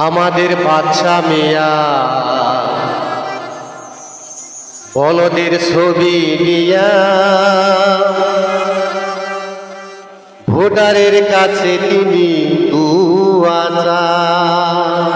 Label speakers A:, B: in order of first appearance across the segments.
A: আমাদের বাচ্চা মিয়া বলদের ছবি নিয়া ভোটারের কাছে তিনি দুয়া চান।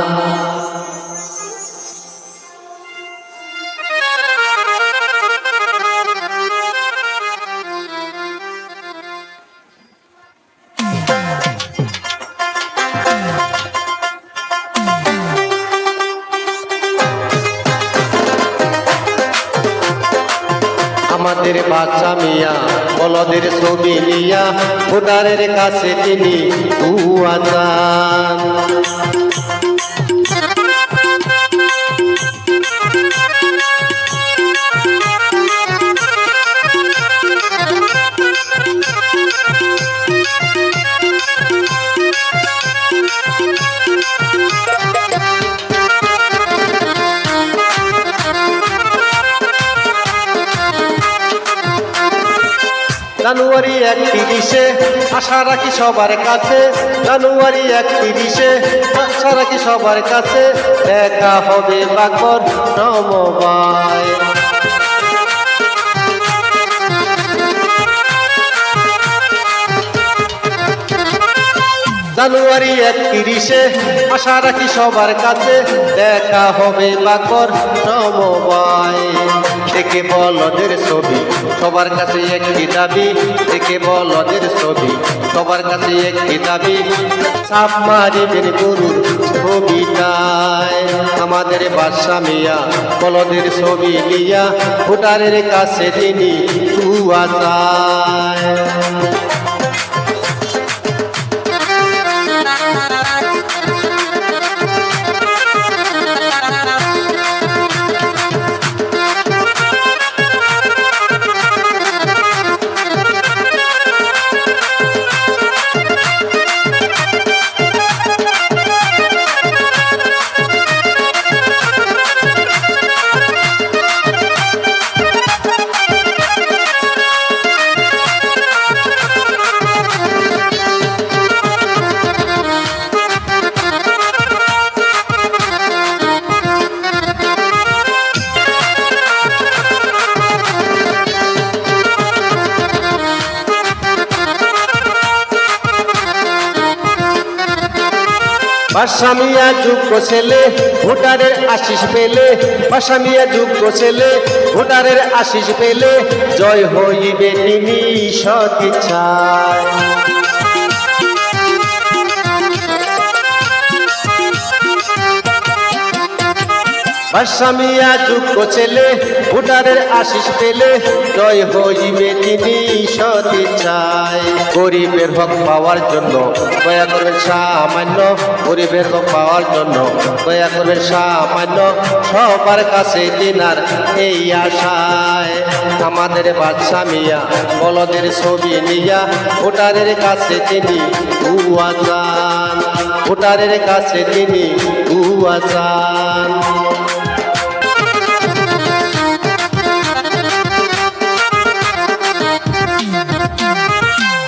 A: আমাদের বাচ্চা মিয়া বলদের ছবি নিয়া ভোটারের কাছে তিনি দুয়া চান। জানুয়ারি 31-এ আশা রাখি সবার কাছে, জানুয়ারি 31-এ আশা রাখি সবার কাছে, দেখা হবে বাকর সমবায়। জানুয়ারি 31-এ আশা রাখি সবার কাছে, দেখা হবে বাকর সমবায়। দেখে বলদের ছবি সবার কাছে একটি দাবি, দেখে বলদের ছবি সবার কাছে একটি দাবি, ছাপ মারিবেন গরুর ছবিটায়। আমাদের বাদশা মিয়া বলদের ছবি নিয়া ভোটারের কাছে তিনি দুয়া চায়। বাদশা মিয়া যোগ্য ছেলে ভোটারের আশিস পেলে, বাদশা মিয়া যোগ্য ছেলে ভোটারের আশিস পেলে, জয় হইবে তিনি সৎ ইচ্ছায়। বাদশা মিয়া যোগ্য ছেলে ভোটারের আশিস পেলে, জয় হইবে তিনি সৎ ইচ্ছায়। গরিবের হক পাওয়ার জন্য দয়া করবেন সামান্য, গরিবের হক পাওয়ার জন্য দয়া করবেন সামান্য, সবার কাছে দিনার এই আশায়। আমাদের বাদশা মিয়া বলদের ছবি নিয়া ভোটারের কাছে তিনি দুয়া চান, ভোটারের কাছে তিনি দুয়া চান।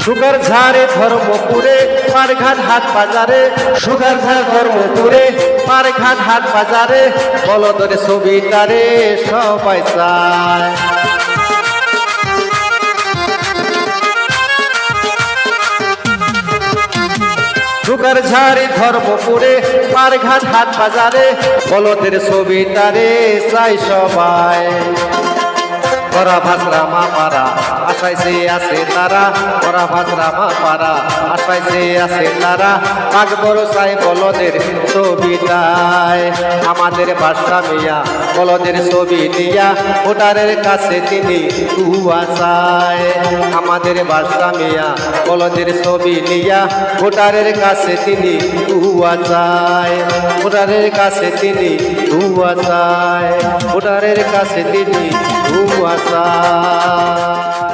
A: সুগার ঝাড়ে ধর্মপুরে পারঘাট হাট বাজারে, সুগার ঝাড় ধর্মপুরে পারঘাট হাট বাজারে, বলদের ছবিটারে সবাই চায়। সুগার ঝাড়ে ধর্মপুরে পারঘাট হাট বাজারে, বলদের ছবিটারে চাই সবাই। করা ভাসরা মা পারা আশাইছে আছে তারা, করা ভাসরা মা পারা আশাইছে আছে তারা, পাঁচ বড় চাই বলদের ছবিটায়। আমাদের বাদশা মিয়া বলদের ছবি দিয়া ভোটারের কাছে তিনি দুয়া চায়। আমাদের বাদশা মিয়া বলদের ছবি নিয়া ভোটারের কাছে তিনি দুয়া চায়, ভোটারের কাছে তিনি দুয়া চায়, ভোটারের কাছে তিনি দুয়া চায়।